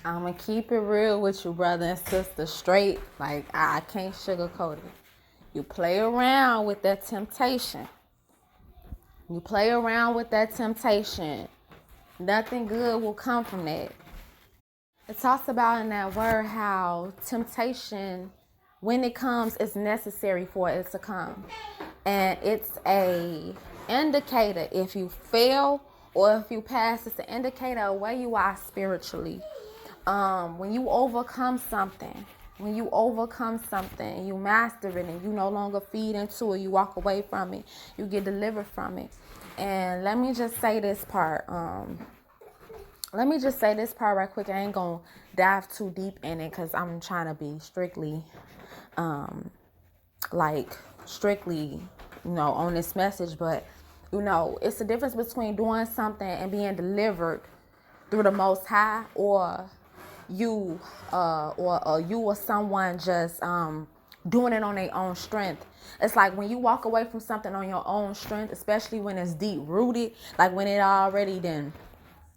I'm going to keep it real with you, brother and sister, straight. Like, I can't sugarcoat it. You play around with that temptation. You play around with that temptation. Nothing good will come from that. It talks about in that word how temptation, when it comes, is necessary for it to come. And it's a indicator. If you fail or if you pass, it's an indicator of where you are spiritually. When you overcome something, and you master it and you no longer feed into it, you walk away from it, you get delivered from it. And let me just say this part right quick. I ain't gonna dive too deep in it because I'm trying to be strictly on this message. But it's the difference between doing something and being delivered through the Most High, or you or someone just doing it on their own strength. It's like when you walk away from something on your own strength, especially when it's deep rooted, like when it already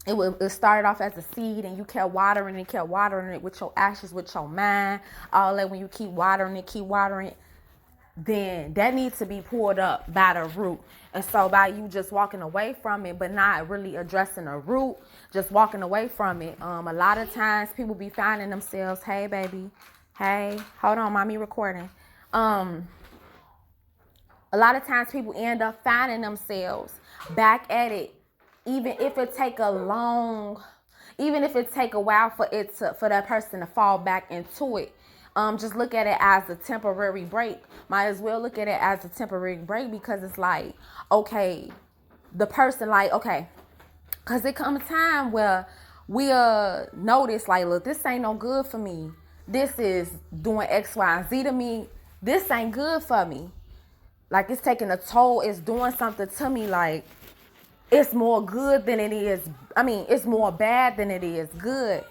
it started off as a seed and you kept watering it with your actions, with your mind, all that. When you keep watering it, then that needs to be pulled up by the root. And so by you just walking away from it, but not really addressing the root, just walking away from it. A lot of times people be finding themselves, hey baby, hey, hold on, mommy recording. A lot of times people end up finding themselves back at it, even if it take a while for that person to fall back into it. Just look at it as a temporary break. Might as well look at it as a temporary break, because it's like, okay, the person because it comes a time where we'll notice, like, look, this ain't no good for me. This is doing X, Y, and Z to me. This ain't good for me. Like, it's taking a toll. It's doing something to me. Like, it's more good than it is. It's more bad than it is good.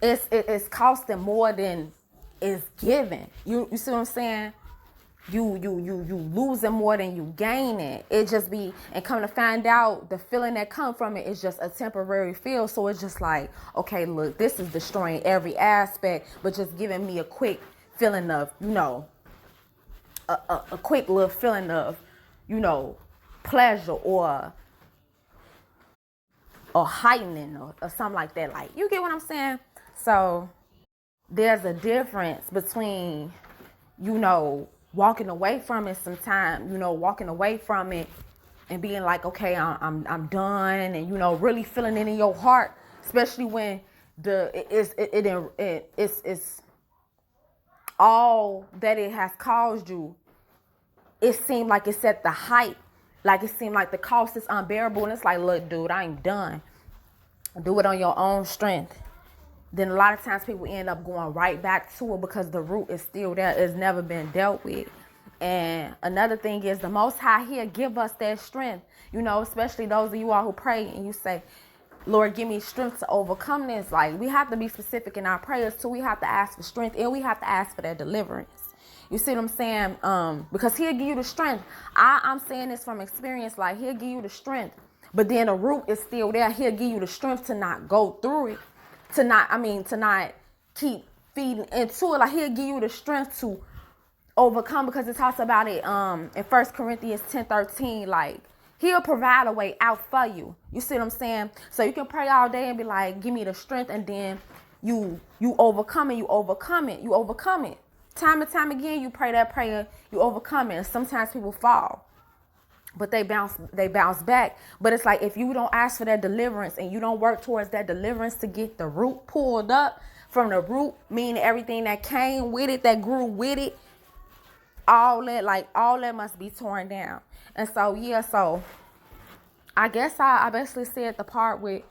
It's costing more than it's giving. You see what I'm saying? You losing more than you gaining. It just be, and come to find out, the feeling that come from it is just a temporary feel. So it's just like, okay, look, this is destroying every aspect, but just giving me a quick feeling of, a quick little feeling of, pleasure or heightening or something like that. Like, you get what I'm saying? So there's a difference between, walking away from it sometimes, walking away from it and being like, okay, I'm done, and, really feeling it in your heart, especially when it's all that it has caused you. It seemed like it's at the height. Like, it seemed like the cost is unbearable. And it's like, look, dude, I ain't done. Do it on your own strength. Then a lot of times people end up going right back to it because the root is still there. It's never been dealt with. And another thing is, the Most High, He'll give us that strength. Especially those of you all who pray and you say, Lord, give me strength to overcome this. Like, we have to be specific in our prayers too. We have to ask for strength, and we have to ask for that deliverance. You see what I'm saying? Because He'll give you the strength. I'm saying this from experience. Like, He'll give you the strength, but then the root is still there. He'll give you the strength to not go through it, to not keep feeding into it. Like, He'll give you the strength to overcome, because it talks about it in 1 Corinthians 10:13. Like, He'll provide a way out for you. You see what I'm saying? So you can pray all day and be like, give me the strength, and then you overcome it. You overcome it. Time and time again, you pray that prayer, you overcome it. And sometimes people fall, but they bounce back. But it's like, if you don't ask for that deliverance and you don't work towards that deliverance to get the root pulled up from the root, meaning everything that came with it, that grew with it, all that must be torn down. And so, so I guess I basically said the part with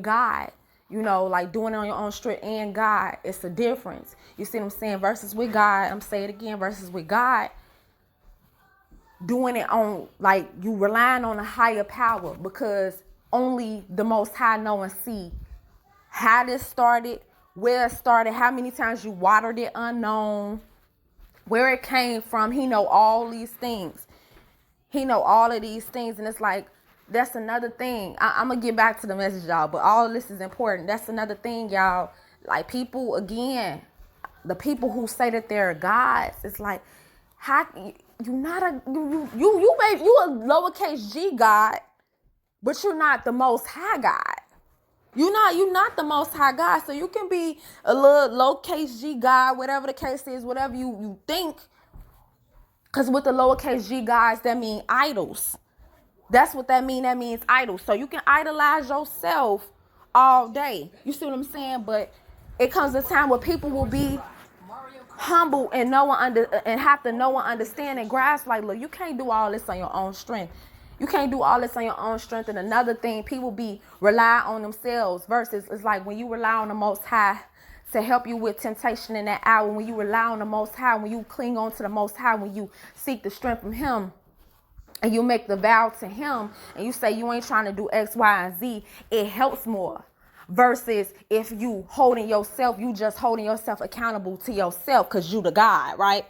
God. Like, doing it on your own strength and God, it's a difference. You see what I'm saying? Versus with God, I'm saying it again, versus with God, doing it on, like, you relying on a higher power, because only the Most High know and see how this started, where it started, how many times you watered it unknown, where it came from. He know all these things. He know all of these things. And it's like, That's another thing. I'm going to get back to the message, y'all, but all this is important. That's another thing, y'all. Like, people, again, the people who say that they're gods, it's like, how you not a you a lowercase g God, but you're not the most high God. You're not the most high God. So you can be a little lowercase g God, whatever the case is, whatever you think. Because with the lowercase g gods, that mean idols. That's what that means. That means idols. So you can idolize yourself all day. You see what I'm saying? But it comes a time where people will be humble and have to know and understand and grasp, like, look, you can't do all this on your own strength. You can't do all this on your own strength. And another thing, people be rely on themselves versus it's like when you rely on the Most High to help you with temptation in that hour, when you rely on the Most High, when you cling on to the Most High, when you seek the strength from Him, and you make the vow to Him, and you say you ain't trying to do X, Y, and Z, it helps more. Versus if you just holding yourself accountable to yourself because you the God, right?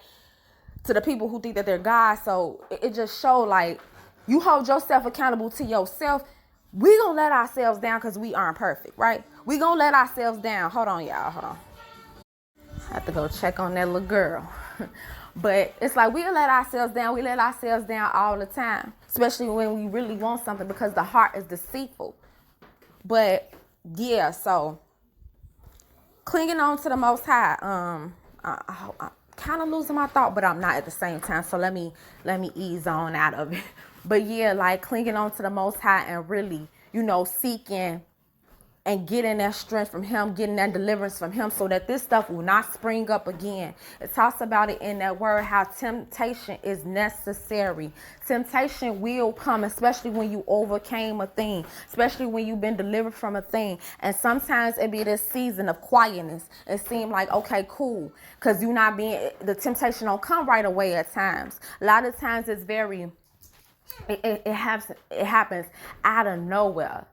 To the people who think that they're God. So it just show like you hold yourself accountable to yourself. We gonna let ourselves down because we aren't perfect, right? We gonna let ourselves down. Hold on, y'all. Hold on. I have to go check on that little girl. But it's like we let ourselves down. We let ourselves down all the time, especially when we really want something because the heart is deceitful. But yeah, so clinging on to the Most High. I'm kind of losing my thought, but I'm not at the same time. So let me ease on out of it. But yeah, like clinging on to the Most High and really, seeking and getting that strength from Him, getting that deliverance from Him so that this stuff will not spring up again. It talks about it in that word, how temptation is necessary. Temptation will come, especially when you overcame a thing, especially when you've been delivered from a thing. And sometimes it be this season of quietness. It seems like, okay, cool, because the temptation don't come right away at times. A lot of times it's it happens out of nowhere.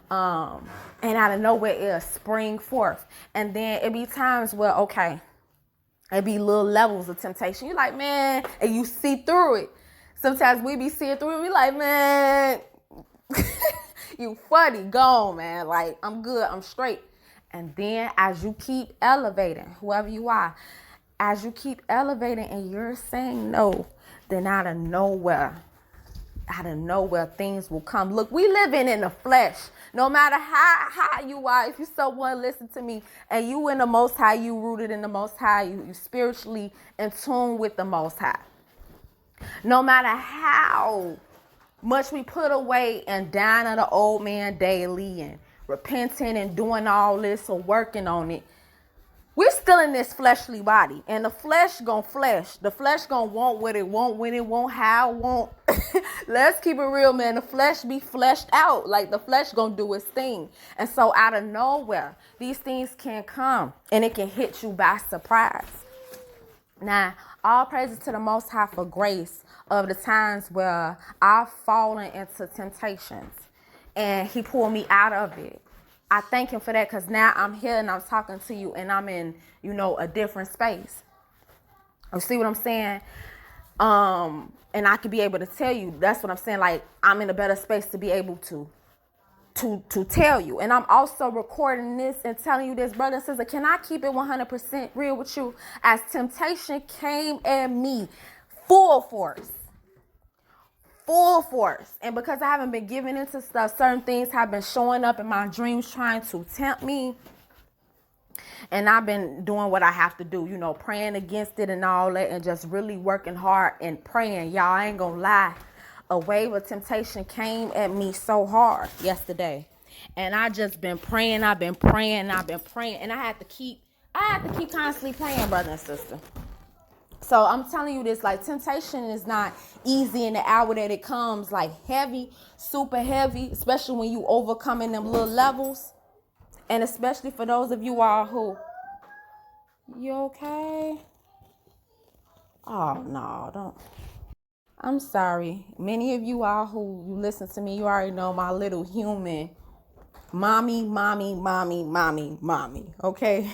And out of nowhere it'll spring forth. And then it be times where, okay, it be little levels of temptation. You're like, man, and you see through it. Sometimes we be seeing through it. We like, man, you funny, gone, man. Like, I'm good, I'm straight. And then as you keep elevating, whoever you are, as you keep elevating and you're saying no, then out of nowhere things will come. Look, we living in the flesh. No matter how you are, if you someone listen to me and you in the Most High, you rooted in the Most High, you spiritually in tune with the Most High. No matter how much we put away and dying of the old man daily and repenting and doing all this or working on it, we're still in this fleshly body, and the flesh gonna flesh. The flesh gonna want what it want, when it want, how it want. Let's keep it real, man. The flesh be fleshed out. Like, the flesh gonna do its thing. And so out of nowhere, these things can come, and it can hit you by surprise. Now, all praises to the Most High for grace of the times where I've fallen into temptations, and He pulled me out of it. I thank Him for that, because now I'm here and I'm talking to you and I'm in, a different space. You see what I'm saying? And I could be able to tell you, that's what I'm saying. Like, I'm in a better space to be able to tell you. And I'm also recording this and telling you this, brother and sister. Can I keep it 100% real with you? As temptation came at me full force. And because I haven't been giving into stuff, certain things have been showing up in my dreams trying to tempt me. And I've been doing what I have to do, praying against it and all that, and just really working hard and praying. Y'all, I ain't gonna lie. A wave of temptation came at me so hard yesterday. And I just been praying. I've been praying. And I had to keep constantly praying, brother and sister. So I'm telling you this, like, temptation is not easy in the hour that it comes, like heavy, super heavy, especially when you overcoming them little levels. And especially for those of you all who, you okay? Oh, no, don't. I'm sorry. Many of you all who listen to me, you already know my little human mommy, okay?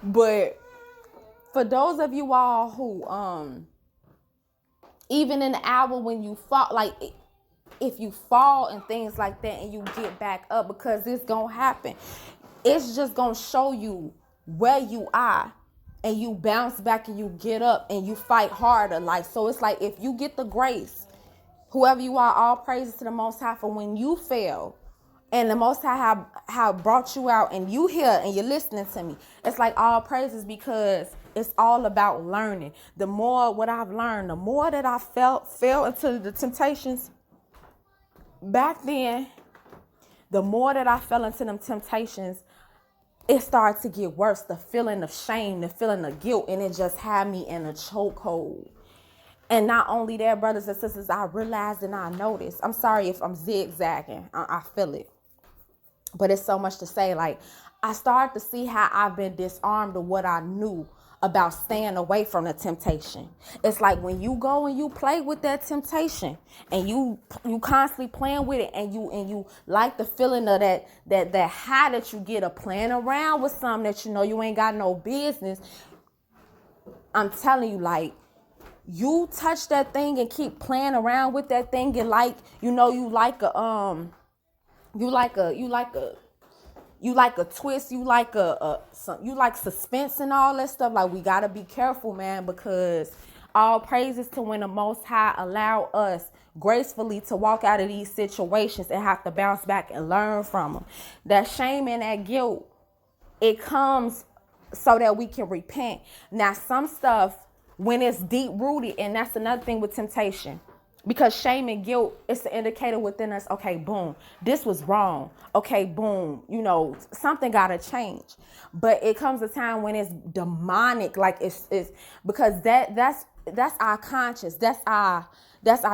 But for those of you all who Even in the hour when you fall, like if you fall and things like that and you get back up, because it's gonna happen. It's just gonna show you where you are, and you bounce back and you get up and you fight harder. Like, so it's like, if you get the grace, whoever you are, all praises to the Most High for when you fail and the Most High have brought you out and you here and you're listening to me. It's like all praises, because it's all about learning. The more what I've learned, the more that I fell into the temptations back then, the more that I fell into them temptations, it started to get worse. The feeling of shame, the feeling of guilt, and it just had me in a chokehold. And not only that, brothers and sisters, I realized and I noticed. I'm sorry if I'm zigzagging. I feel it. But it's so much to say. Like, I started to see how I've been disarmed of what I knew about staying away from the temptation. It's like when you go and you play with that temptation and you constantly playing with it, and you like the feeling of that high that you get of playing around with something that you know you ain't got no business. I'm telling you, like, you touch that thing and keep playing around with that thing, and like, you know, you like a twist, you like suspense and all that stuff. Like, we gotta be careful, man, because all praises to when the Most High allow us gracefully to walk out of these situations and have to bounce back and learn from them. That shame and that guilt, it comes so that we can repent. Now, some stuff, when it's deep rooted, and that's another thing with temptation, because shame and guilt, it's the indicator within us. Okay, boom, this was wrong. Okay, boom, you know, something gotta change. But it comes a time when it's demonic, like it's because that's our conscience, that's our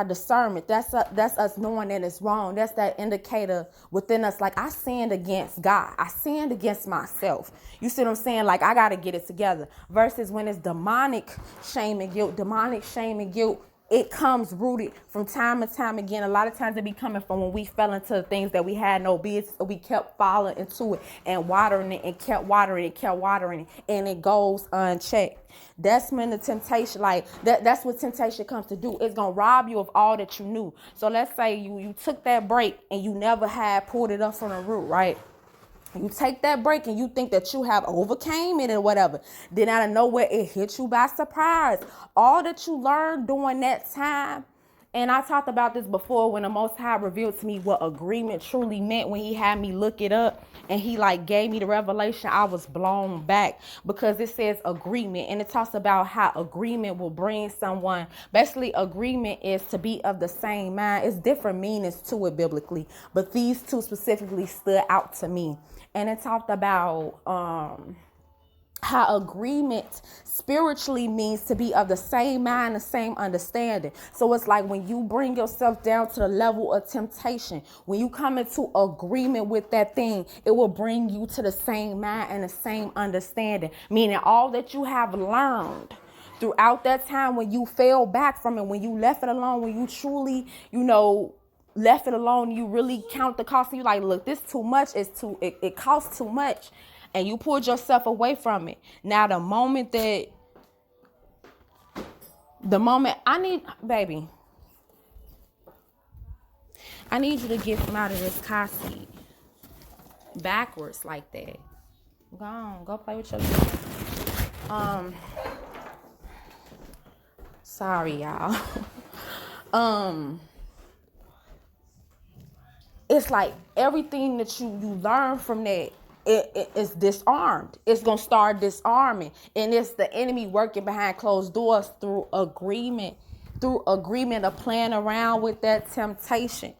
discernment, that's us knowing that it's wrong. That's that indicator within us. Like, I sinned against God, I sinned against myself. You see what I'm saying? Like, I gotta get it together. Versus when it's demonic shame and guilt, it comes rooted from time and time again. A lot of times it be coming from when we fell into the things that we had no business. We kept falling into it and watering it and kept watering it, and it goes unchecked. That's when the temptation, like that's what temptation comes to do. It's gonna rob you of all that you knew. So let's say you took that break and you never had pulled it up from the root, right? You take that break and you think that you have overcame it or whatever. Then out of nowhere, it hit you by surprise. All that you learned during that time. And I talked about this before, when the Most High revealed to me what agreement truly meant, when he had me look it up and he like gave me the revelation. I was blown back, because it says agreement, and it talks about how agreement will bring someone. Basically, agreement is to be of the same mind. It's different meanings to it biblically, but these two specifically stood out to me. And it talked about how agreement spiritually means to be of the same mind, the same understanding. So it's like when you bring yourself down to the level of temptation, when you come into agreement with that thing, it will bring you to the same mind and the same understanding. Meaning all that you have learned throughout that time, when you fell back from it, when you left it alone, when you truly, left it alone, you really count the cost, and you like, look, this too much, it costs too much, and you pulled yourself away from it. Now the moment I need you to get from out of this car seat backwards like that. Go play with your sorry y'all. It's like everything that you learn from that, it is disarmed. It's going to start disarming. And it's the enemy working behind closed doors through agreement of playing around with that temptation.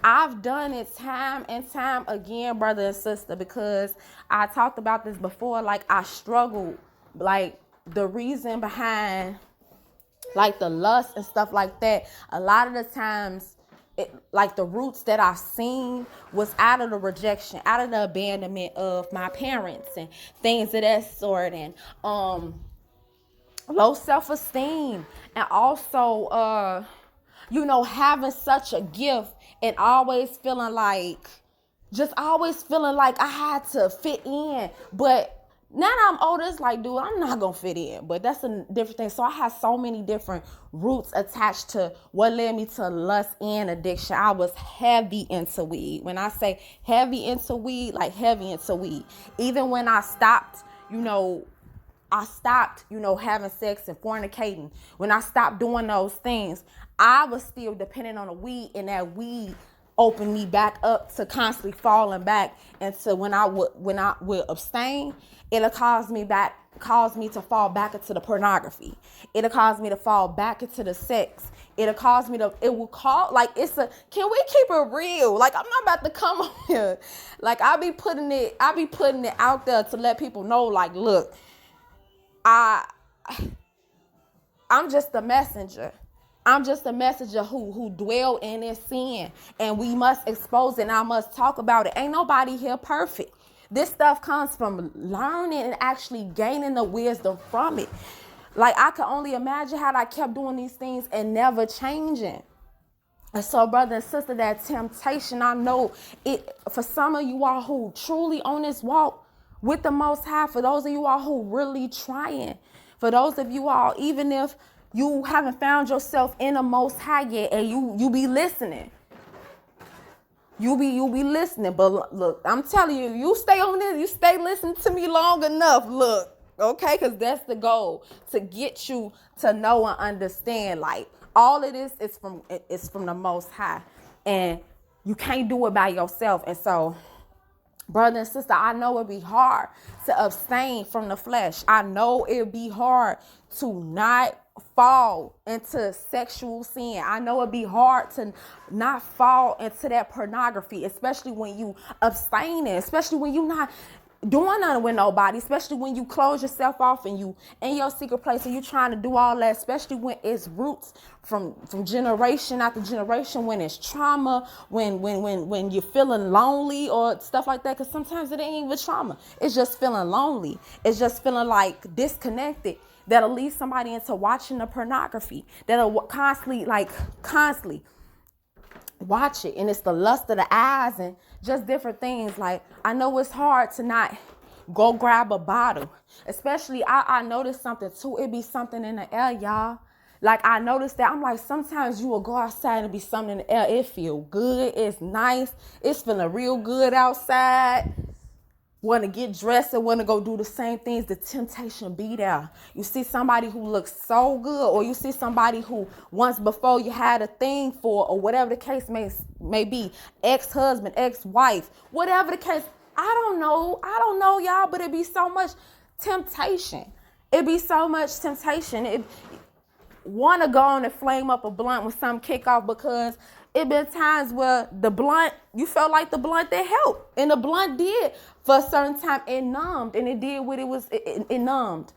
I've done it time and time again, brother and sister, because I talked about this before. Like, I struggled, like the reason behind like the lust and stuff like that. A lot of the times, like the roots that I've seen was out of the rejection, out of the abandonment of my parents and things of that sort, and low self-esteem, and also having such a gift and always feeling like I had to fit in, but Now that I'm older, it's like, dude, I'm not gonna fit in. But that's a different thing. So I had so many different roots attached to what led me to lust and addiction. I was heavy into weed. When I say heavy into weed, like heavy into weed. Even when I stopped, having sex and fornicating. When I stopped doing those things, I was still dependent on the weed, and that weed opened me back up to constantly falling back. And so when I would abstain, it'll cause me to fall back into the pornography. It'll cause me to fall back into the sex. Can we keep it real? Like, I'm not about to come on here. Like, I be putting it out there to let people know, like, look, I'm just a messenger. I'm just a messenger who dwell in this sin, and we must expose it, and I must talk about it. Ain't nobody here perfect. This stuff comes from learning and actually gaining the wisdom from it. Like, I could only imagine how I kept doing these things and never changing. And so, brother and sister, that temptation, I know it for some of you all who truly on this walk with the Most High, for those of you all who really trying, for those of you all, even if you haven't found yourself in the Most High yet, and you be listening. You be listening. But look, I'm telling you, you stay on this, you stay listening to me long enough. Look, okay, because that's the goal, to get you to know and understand. Like, all of this is from the Most High, and you can't do it by yourself. And so, brother and sister, I know it'd be hard to abstain from the flesh. I know it'd be hard to not fall into sexual sin. I know it'd be hard to not fall into that pornography, especially when you abstaining, especially when you not doing nothing with nobody, especially when you close yourself off and you in your secret place and you trying to do all that, especially when it's roots from generation after generation, when it's trauma, when you're feeling lonely or stuff like that. Because sometimes it ain't even trauma, it's just feeling lonely, it's just feeling like disconnected, that'll lead somebody into watching the pornography, that'll constantly watch it. And it's the lust of the eyes and just different things. Like, I know it's hard to not go grab a bottle, especially I noticed something too. It be something in the air, y'all. Like, I noticed that. I'm like, sometimes you will go outside and be something in the air. It feel good, it's nice, it's feeling real good outside. Want to get dressed and want to go do the same things. The temptation be there. You see somebody who looks so good, or you see somebody who once before you had a thing for, or whatever the case may be, ex-husband, ex-wife, whatever the case. I don't know, y'all, but it be so much temptation. It be so much temptation. It want to go on and flame up a blunt when something kick off, because it been times where the blunt, you felt like the blunt that helped, and the blunt did for a certain time. It numbed, and it did what it was. It numbed,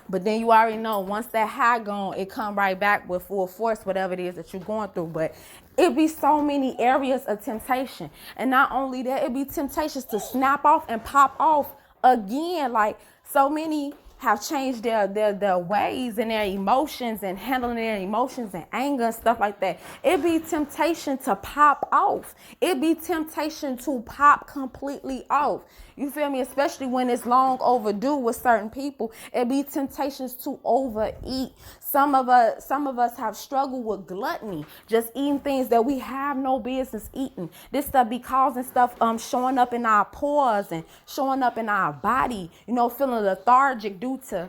but then you already know, once that high gone, it come right back with full force, whatever it is that you're going through. But it be so many areas of temptation, and not only that, it be temptations to snap off and pop off again. Like, so many have changed their ways and their emotions and handling their emotions and anger and stuff like that. It be temptation to pop off. It be temptation to pop completely off. You feel me? Especially when it's long overdue with certain people. It be temptations to overeat. Some of us have struggled with gluttony, just eating things that we have no business eating. This stuff be causing stuff showing up in our pores and showing up in our body, feeling lethargic due to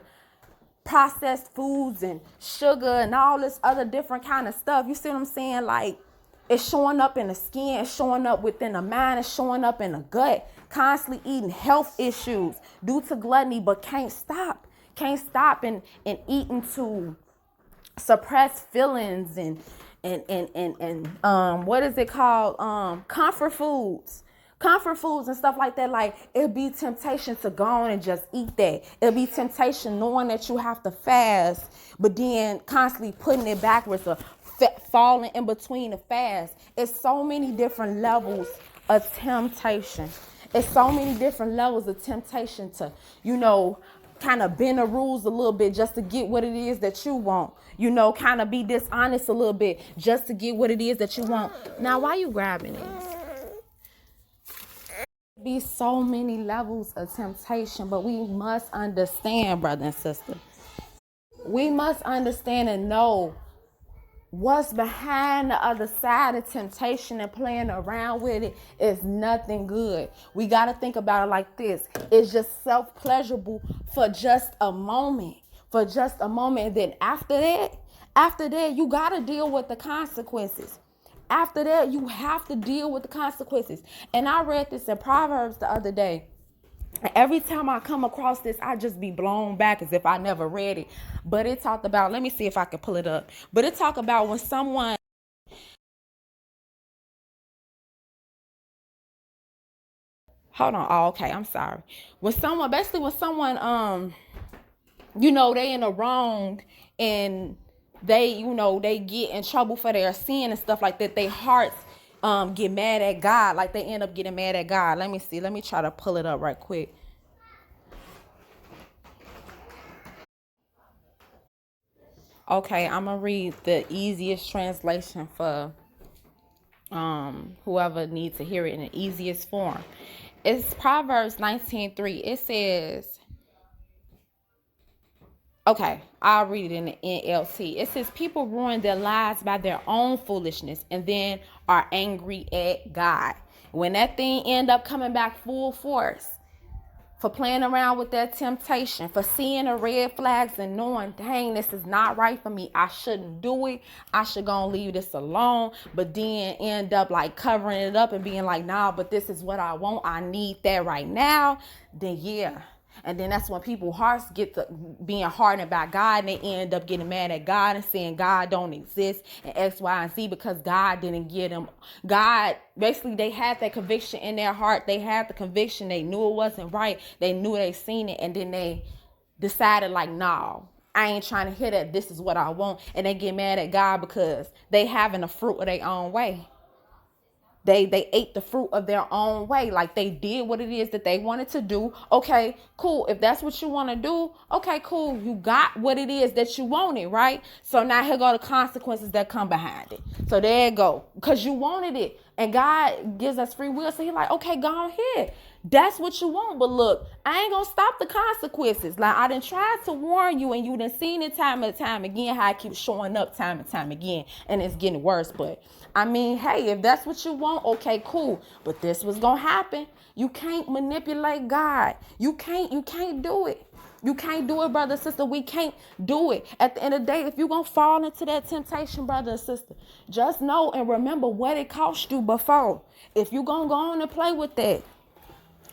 processed foods and sugar and all this other different kind of stuff. You see what I'm saying? Like, it's showing up in the skin, it's showing up within the mind, it's showing up in the gut. Constantly eating, health issues due to gluttony, but can't stop and eating to suppress feelings and what is it called? Comfort foods and stuff like that. Like, it'd be temptation to go on and just eat that. It'd be temptation knowing that you have to fast, but then constantly putting it backwards or falling in between the fast. It's so many different levels of temptation. It's so many different levels of temptation to, kind of bend the rules a little bit just to get what it is that you want. Kind of be dishonest a little bit just to get what it is that you want. Now, why you grabbing this? Be so many levels of temptation, but we must understand, brother and sister. We must understand and know what's behind the other side of temptation, and playing around with it is nothing good. We got to think about it like this. It's just self-pleasurable for just a moment. For just a moment. And then after that, you got to deal with the consequences. After that, you have to deal with the consequences. And I read this in Proverbs the other day. Every time I come across this, I just be blown back as if I never read it. But it talked about, let me see if I can pull it up. But it talked about when someone, hold on. Oh, okay. I'm sorry. When someone, they in the wrong, and they get in trouble for their sin and stuff like that, their hearts get mad at God. Like they end up getting mad at God. Let me see. Let me try to pull it up right quick. Okay, I'm gonna read the easiest translation for whoever needs to hear it in the easiest form. It's Proverbs 19:3. It says, okay, I'll read it in the NLT. It says, people ruin their lives by their own foolishness and then are angry at God. When that thing end up coming back full force, for playing around with that temptation, for seeing the red flags and knowing, dang, this is not right for me, I shouldn't do it, I should go and leave this alone, but then end up like covering it up and being like, nah, but this is what I want, I need that right now, then yeah. And then that's when people's hearts get to being hardened by God, and they end up getting mad at God and saying God don't exist and X, Y, and Z, because God didn't give them. God, basically, they had that conviction in their heart. They had the conviction. They knew it wasn't right. They knew they seen it. And then they decided like, no, I ain't trying to hear that. This is what I want. And they get mad at God because they having the fruit of their own way. They ate the fruit of their own way. Like they did what it is that they wanted to do. Okay, cool. If that's what you want to do, okay, cool. You got what it is that you wanted, right? So now here go the consequences that come behind it. So there you go. Because you wanted it. And God gives us free will. So he's like, okay, go ahead. That's what you want. But look, I ain't going to stop the consequences. Like I done tried to warn you, and you done seen it time and time again, how it keeps showing up time and time again. And it's getting worse. But I mean, hey, if that's what you want, okay, cool. But this was going to happen. You can't manipulate God. You can't do it. You can't do it, brother and sister. We can't do it. At the end of the day, if you're going to fall into that temptation, brother and sister, just know and remember what it cost you before. If you're going to go on and play with that,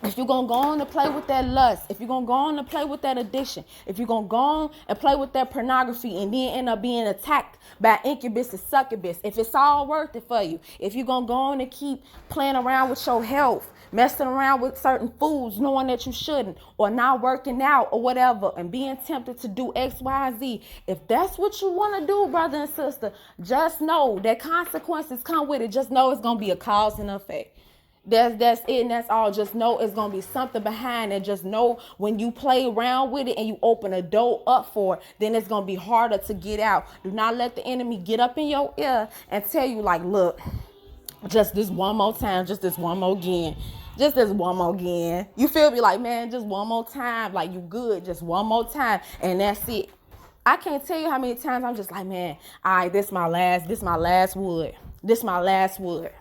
if you're going to go on and play with that lust, if you're going to go on and play with that addiction, if you're going to go on and play with that pornography and then end up being attacked by incubus and succubus, if it's all worth it for you, if you're going to go on and keep playing around with your health, messing around with certain foods, knowing that you shouldn't, or not working out or whatever, and being tempted to do X, Y, Z, if that's what you want to do, brother and sister, just know that consequences come with it. Just know it's going to be a cause and effect. That's it, and that's all. Just know it's gonna be something behind it. Just know when you play around with it and you open a door up for it, then it's gonna be harder to get out. Do not let the enemy get up in your ear and tell you like, look, just this one more time, just this one more again, just this one more again. You feel me? Like, man, just one more time, like you good, just one more time, and that's it. I can't tell you how many times I'm just like, man, all right, this my last wood, this my last wood.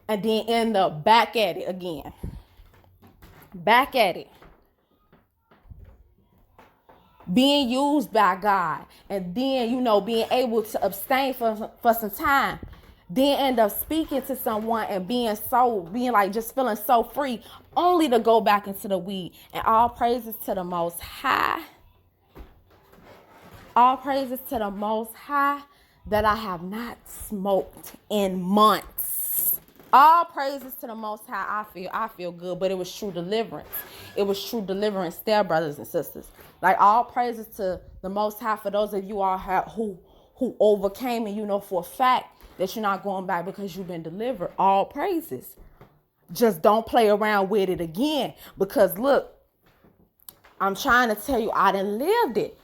And then end up back at it again. Back at it. Being used by God. And then, being able to abstain for some time. Then end up speaking to someone and being like just feeling so free. Only to go back into the weed. And all praises to the Most High. All praises to the Most High that I have not smoked in months. All praises to the Most High. I feel good, but it was true deliverance. It was true deliverance there, brothers and sisters. Like all praises to the Most High for those of you all who overcame, and you know for a fact that you're not going back because you've been delivered. All praises. Just don't play around with it again, because look, I'm trying to tell you, I done lived it.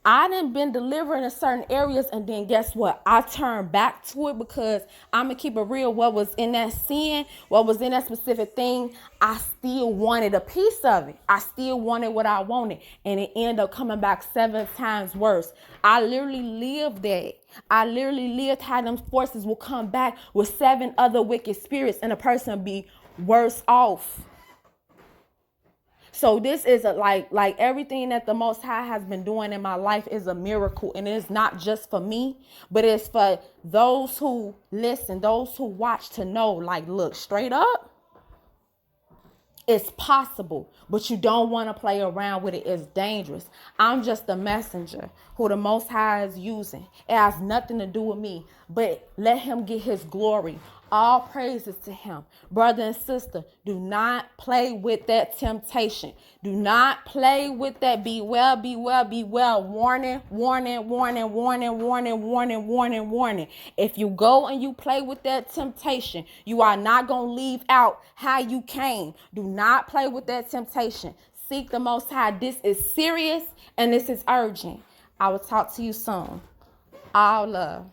I done been delivered in certain areas, and then guess what? I turned back to it because I'm going to keep it real. What was in that sin, what was in that specific thing, I still wanted a piece of it. I still wanted what I wanted, and it ended up coming back 7 times worse. I literally lived that. I literally lived how them forces will come back with 7 other wicked spirits, and a person be worse off. So this is like everything that the Most High has been doing in my life is a miracle. And it's not just for me, but it's for those who listen, those who watch, to know, like, look, straight up, it's possible, but you don't want to play around with it. It's dangerous. I'm just a messenger who the Most High is using. It has nothing to do with me, but let him get his glory. All praises to him. Brother and sister, do not play with that temptation. Do not play with that. Be well, be well, be well. Warning, warning, warning, warning, warning, warning, warning, warning. If you go and you play with that temptation, you are not going to leave out how you came. Do not play with that temptation. Seek the Most High. This is serious and this is urgent. I will talk to you soon. All love.